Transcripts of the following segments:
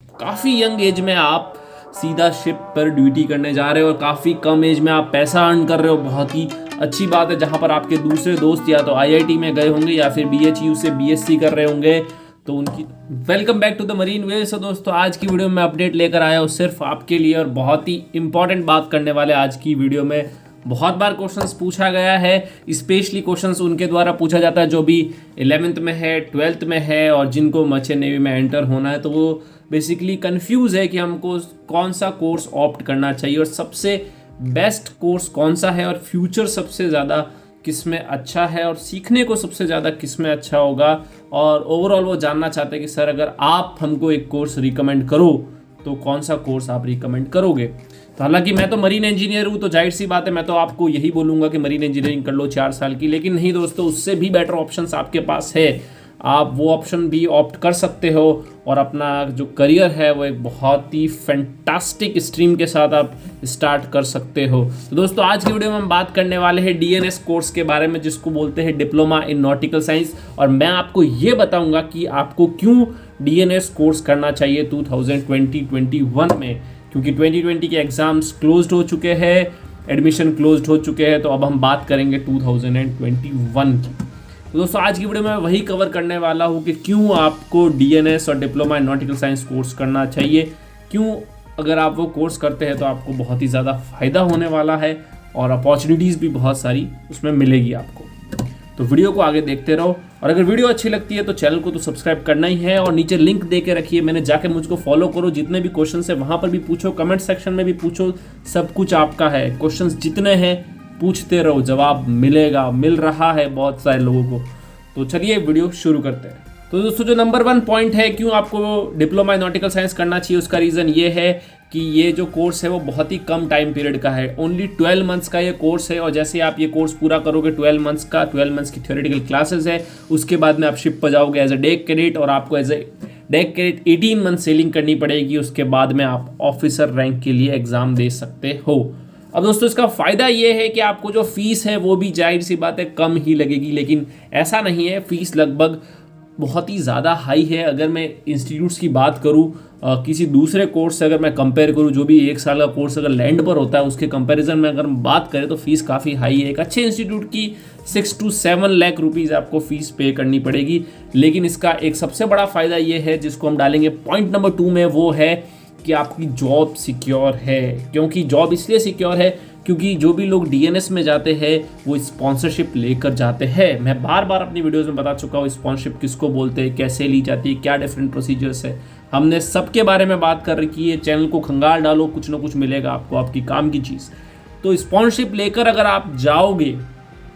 काफ़ी young age में आप सीधा शिप पर ड्यूटी करने जा रहे हो और काफ़ी कम एज में आप पैसा अर्न कर रहे हो, बहुत ही अच्छी बात है। जहाँ पर आपके दूसरे दोस्त या तो आईआईटी में गए होंगे या फिर बीएचयू से बीएससी कर रहे होंगे, तो उनकी welcome back to the marine way. So दोस्तों, आज की वीडियो में अपडेट लेकर आया हूँ सिर्फ आपके लिए और बहुत ही इंपॉर्टेंट बात करने वाले आज की वीडियो में। बहुत बार क्वेश्चंस पूछा गया है, स्पेशली क्वेश्चंस उनके द्वारा पूछा जाता है जो भी 11th में है, 12th में है और जिनको मर्चेंट नेवी में एंटर होना है, तो वो बेसिकली कंफ्यूज है कि हमको कौन सा कोर्स ऑप्ट करना चाहिए और सबसे बेस्ट कोर्स कौन सा है और फ्यूचर सबसे ज़्यादा किस में अच्छा है और सीखने को सबसे ज़्यादा किस में अच्छा होगा। और ओवरऑल वो जानना चाहते हैं कि सर अगर आप हमको एक कोर्स रिकमेंड करो तो कौन सा कोर्स आप रिकमेंड करोगे। तो हालांकि मैं तो मरीन इंजीनियर हूँ, तो जाहिर सी बात है मैं तो आपको यही बोलूँगा कि मरीन इंजीनियरिंग कर लो 4 साल की, लेकिन नहीं दोस्तों, उससे भी बेटर ऑप्शंस आपके पास है। आप वो ऑप्शन भी ऑप्ट कर सकते हो और अपना जो करियर है वो एक बहुत ही फैंटास्टिक स्ट्रीम के साथ आप स्टार्ट कर सकते हो। तो दोस्तों, आज की वीडियो में हम बात करने वाले हैं डीएनएस कोर्स के बारे में, जिसको बोलते हैं डिप्लोमा इन नॉटिकल साइंस। और मैं आपको ये बताऊंगा कि आपको क्यों डीएनएस कोर्स करना चाहिए 2020-21 में, क्योंकि 2020 के एग्जाम्स क्लोज्ड हो चुके हैं, एडमिशन क्लोज्ड हो चुके हैं। तो अब हम बात करेंगे 2021 की। तो दोस्तों, आज की वीडियो में वही कवर करने वाला हूँ कि क्यों आपको डीएनएस और diploma in nautical science course करना चाहिए, क्यों अगर आप वो कोर्स करते हैं तो आपको बहुत ही ज़्यादा फ़ायदा होने वाला है और अपॉर्चुनिटीज़ भी बहुत सारी उसमें मिलेगी आपको। तो वीडियो को आगे देखते रहो और अगर वीडियो अच्छी लगती है तो चैनल को तो सब्सक्राइब करना ही है और नीचे लिंक दे के रखिए, मैंने जाके मुझको फॉलो करो। जितने भी क्वेश्चन है वहाँ पर भी पूछो, कमेंट सेक्शन में भी पूछो, सब कुछ आपका है। क्वेश्चन जितने हैं पूछते रहो, जवाब मिलेगा, मिल रहा है बहुत सारे लोगों को। तो चलिए वीडियो शुरू करते हैं। तो दोस्तों, जो नंबर 1 पॉइंट है क्यों आपको डिप्लोमा इन नॉटिकल साइंस करना चाहिए, उसका रीज़न ये है कि ये जो कोर्स है वो बहुत ही कम टाइम पीरियड का है। ओनली 12 मंथ्स का ये कोर्स है और जैसे आप ये कोर्स पूरा करोगे 12 मंथ्स की थ्योरेटिकल क्लासेस है, उसके बाद में आप शिप पर जाओगे एज अ डेक कैडेट और आपको as a deck cadet 18 month sailing करनी पड़ेगी। उसके बाद में आप ऑफिसर रैंक के लिए एग्जाम दे सकते हो। अब दोस्तों, इसका फ़ायदा ये है कि आपको जो फीस है वो भी जाहिर सी बात है कम ही लगेगी, लेकिन ऐसा नहीं है, फीस लगभग बहुत ही ज़्यादा हाई है। अगर मैं इंस्टीट्यूट्स की बात करूँ, किसी दूसरे कोर्स से अगर मैं कंपेयर करूँ, जो भी 1 साल का कोर्स अगर लैंड पर होता है उसके कंपैरिजन में अगर हम बात करें तो फीस काफ़ी हाई है। एक अच्छे इंस्टीट्यूट की 6 to 7 लाख रुपीज़ आपको फीस पे करनी पड़ेगी। लेकिन इसका एक सबसे बड़ा फ़ायदा ये है, जिसको हम डालेंगे पॉइंट नंबर 2 में, वो है कि आपकी जॉब सिक्योर है। क्योंकि जॉब इसलिए सिक्योर है क्योंकि जो भी लोग डीएनएस में जाते हैं वो स्पॉन्सरशिप लेकर जाते हैं। मैं बार बार अपनी वीडियोस में बता चुका हूँ स्पॉन्सरशिप किसको बोलते हैं, कैसे ली जाती है, क्या डिफरेंट प्रोसीजर्स है, हमने सबके बारे में बात कर रखी है। चैनल को खंगाल डालो, कुछ ना कुछ मिलेगा आपको, आपकी काम की चीज़। तो स्पॉन्सरशिप लेकर अगर आप जाओगे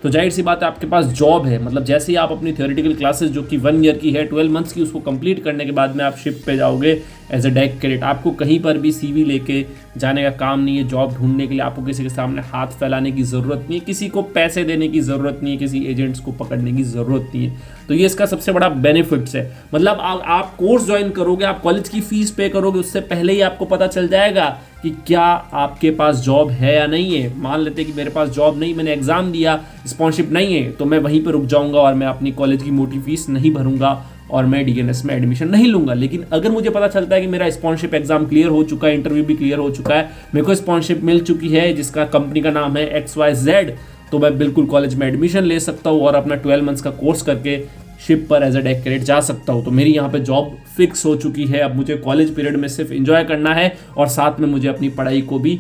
तो जाहिर सी बात है आपके पास जॉब है। मतलब जैसे ही आप अपनी थ्योरेटिकल क्लासेस जो कि 1 ईयर की है, 12 मंथ्स की, उसको कंप्लीट करने के बाद में आप शिप पे जाओगे एज अ डेक कैडेट। आपको कहीं पर भी सीवी लेके जाने का काम नहीं है। जॉब ढूंढने के लिए आपको किसी के सामने हाथ फैलाने की ज़रूरत नहीं है, किसी को पैसे देने की ज़रूरत नहीं है, किसी एजेंट्स को पकड़ने की ज़रूरत नहीं है। तो ये इसका सबसे बड़ा बेनिफिट्स है। मतलब आप कोर्स ज्वाइन करोगे, आप कॉलेज की फीस पे करोगे, उससे पहले ही आपको पता चल जाएगा कि क्या आपके पास जॉब है या नहीं है। मान लेते कि मेरे पास जॉब नहीं, मैंने एग्जाम दिया, स्पॉन्सरशिप नहीं है, तो मैं वहीं पर रुक जाऊंगा और मैं अपनी कॉलेज की मोटी फीस नहीं भरूंगा और मैं डीएनएस में एडमिशन नहीं लूंगा। लेकिन अगर मुझे पता चलता है कि मेरा स्पॉन्सरशिप एग्जाम क्लियर हो चुका है, इंटरव्यू भी क्लियर हो चुका है, मेरे को स्पॉन्सरशिप मिल चुकी है जिसका कंपनी का नाम है XYZ, तो मैं बिल्कुल कॉलेज में एडमिशन ले सकता हूँ और अपना 12 मंथ्स का कोर्स करके शिप पर एज अ डेक कैडेट जा सकता हूँ। तो मेरी यहाँ पे जॉब फिक्स हो चुकी है। अब मुझे कॉलेज पीरियड में सिर्फ एंजॉय करना है और साथ में मुझे अपनी पढ़ाई को भी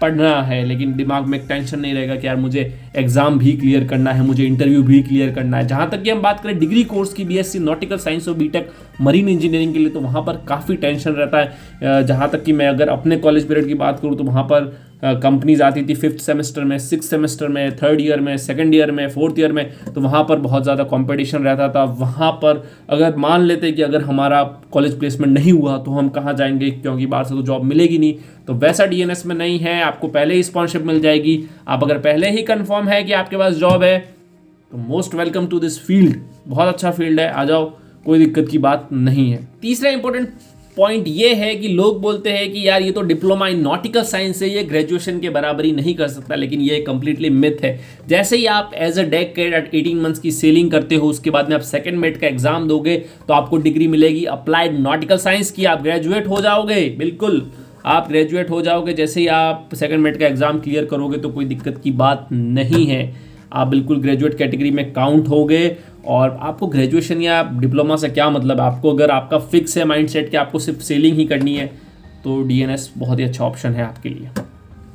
पढ़ना है, लेकिन दिमाग में एक टेंशन नहीं रहेगा कि यार मुझे एग्जाम भी क्लियर करना है, मुझे इंटरव्यू भी क्लियर करना है। जहाँ तक कि हम बात करें डिग्री कोर्स की, बीएससी नॉटिकल साइंस और बीटेक मरीन इंजीनियरिंग के लिए, तो वहाँ पर काफ़ी टेंशन रहता है। जहाँ तक कि मैं अगर अपने कॉलेज पीरियड की बात करूँ तो वहाँ पर कंपनीज आती थी 5th सेमेस्टर में, 6th सेमेस्टर में, 3rd ईयर में, 2nd ईयर में, 4th ईयर में, तो वहाँ पर बहुत ज़्यादा कंपटीशन रहता था। वहाँ पर अगर मान लेते कि अगर हमारा कॉलेज प्लेसमेंट नहीं हुआ तो हम कहाँ जाएंगे, क्योंकि बाहर से तो जॉब मिलेगी नहीं। तो वैसा डीएनएस में नहीं है, आपको पहले ही स्पॉन्सरशिप मिल जाएगी। आप अगर पहले ही कंफर्म है कि आपके पास जॉब है तो most welcome to this field. बहुत अच्छा फील्ड है, आ जाओ, कोई दिक्कत की बात नहीं है। तीसरा इंपॉर्टेंट पॉइंट ये है कि लोग बोलते हैं कि यार ये तो डिप्लोमा इन नॉटिकल साइंस है, ये ग्रेजुएशन के बराबरी नहीं कर सकता, लेकिन ये कंप्लीटली मिथ है। जैसे ही आप as a deck cadet 18 months की सेलिंग करते हो, उसके बाद में आप सेकंड मेट का एग्जाम दोगे तो आपको डिग्री मिलेगी अप्लाइड नॉटिकल साइंस की, आप ग्रेजुएट हो जाओगे। बिल्कुल आप ग्रेजुएट हो जाओगे जैसे ही आप सेकंड मेट का एग्जाम क्लियर करोगे, तो कोई दिक्कत की बात नहीं है, आप बिल्कुल ग्रेजुएट कैटेगरी में काउंट होगे। और आपको ग्रेजुएशन या डिप्लोमा से क्या मतलब, आपको अगर आपका फिक्स है माइंडसेट कि आपको सिर्फ सेलिंग ही करनी है, तो डीएनएस बहुत ही अच्छा ऑप्शन है आपके लिए।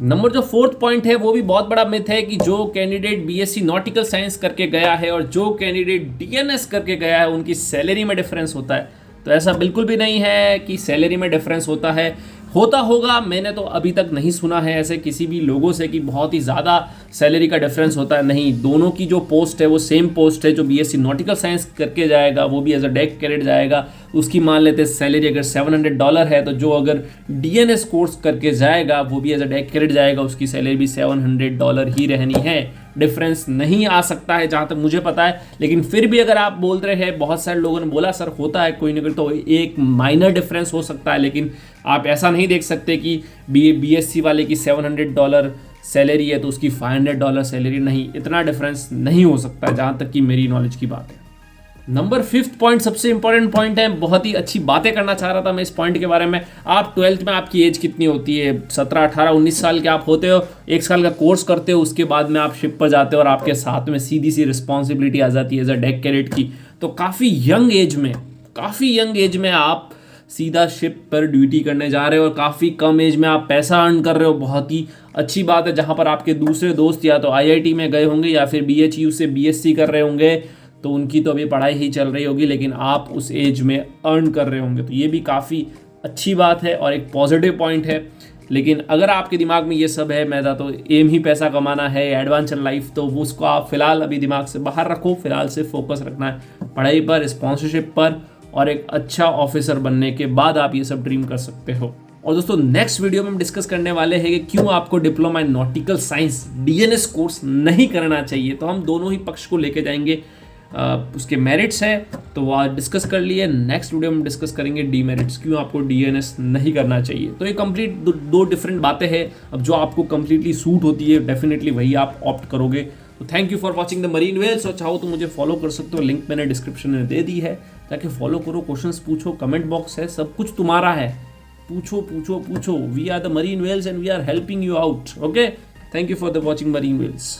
नंबर जो फोर्थ पॉइंट है वो भी बहुत बड़ा मिथ है कि जो कैंडिडेट बीएससी नॉटिकल साइंस करके गया है और जो कैंडिडेट डीएनएस करके गया है उनकी सैलरी में डिफरेंस होता है। तो ऐसा बिल्कुल भी नहीं है कि सैलरी में डिफरेंस होता है। होता होगा, मैंने तो अभी तक नहीं सुना है ऐसे किसी भी लोगों से कि बहुत ही ज़्यादा सैलरी का डिफरेंस होता है। नहीं, दोनों की जो पोस्ट है वो सेम पोस्ट है। जो बीएससी नॉटिकल साइंस करके जाएगा वो भी एज अ डेक कैडेट जाएगा, उसकी मान लेते हैं सैलरी अगर $700 है, तो जो अगर डीएनएस कोर्स करके जाएगा वो भी एज अ डेक कैडेट जाएगा, उसकी सैलरी भी $700 ही रहनी है। डिफरेंस नहीं आ सकता है जहाँ तक मुझे पता है। लेकिन फिर भी अगर आप बोल रहे हैं, बहुत सारे लोगों ने बोला सर होता है कोई ना कोई, तो एक माइनर डिफरेंस हो सकता है, लेकिन आप ऐसा नहीं देख सकते कि बीएससी वाले की $700 सैलरी है तो उसकी $500 सैलरी। नहीं, इतना डिफरेंस नहीं हो सकता जहाँ तक कि मेरी नॉलेज की बात है। नंबर 5th पॉइंट सबसे इंपॉर्टेंट पॉइंट है, बहुत ही अच्छी बातें करना चाह रहा था मैं इस पॉइंट के बारे में। आप 12th में आपकी एज कितनी होती है? 17, 18, 19 साल के आप होते हो, 1 साल का कोर्स करते हो, उसके बाद में आप शिप पर जाते हो और आपके साथ में सीधी सी रिस्पॉन्सिबिलिटी आ जाती है एज अ डेक कैडेट की। तो काफ़ी यंग एज में आप सीधा शिप पर ड्यूटी करने जा रहे हो और काफ़ी कम एज में आप पैसा अर्न कर रहे हो। बहुत ही अच्छी बात है। जहाँ पर आपके दूसरे दोस्त या तो आईआईटी में गए होंगे या फिर बीएचयू से बीएससी कर रहे होंगे, तो उनकी तो अभी पढ़ाई ही चल रही होगी, लेकिन आप उस एज में अर्न कर रहे होंगे, तो ये भी काफ़ी अच्छी बात है और एक पॉजिटिव पॉइंट है। लेकिन अगर आपके दिमाग में ये सब है, मेरा तो एम ही पैसा कमाना है, एडवांस इन लाइफ, तो उसको आप फिलहाल अभी दिमाग से बाहर रखो। फिलहाल से फोकस रखना है पढ़ाई पर, स्पॉन्सरशिप पर, और एक अच्छा ऑफिसर बनने के बाद आप ये सब ड्रीम कर सकते हो। और दोस्तों नेक्स्ट वीडियो में हम डिस्कस करने वाले हैं कि क्यों आपको diploma in nautical science DNS course नहीं करना चाहिए। तो हम दोनों ही पक्ष को लेके जाएंगे। उसके मेरिट्स है तो वो आज डिस्कस कर लिए, नेक्स्ट वीडियो में डिस्कस करेंगे डीमेरिट्स, क्यों आपको डीएनएस नहीं करना चाहिए। तो ये कंप्लीट दो डिफरेंट बातें हैं। अब जो आपको कंप्लीटली सूट होती है डेफिनेटली वही आप ऑप्ट करोगे। तो thank you for watching the Marine Wales. और चाहो तो मुझे फॉलो कर सकते हो, लिंक मैंने डिस्क्रिप्शन में दे दी है, जाके फॉलो करो, क्वेश्चंस पूछो, कमेंट बॉक्स है, सब कुछ तुम्हारा है, पूछो। We are the Marine Wales and we are helping you out. Okay, thank you for the watching Marine Wales.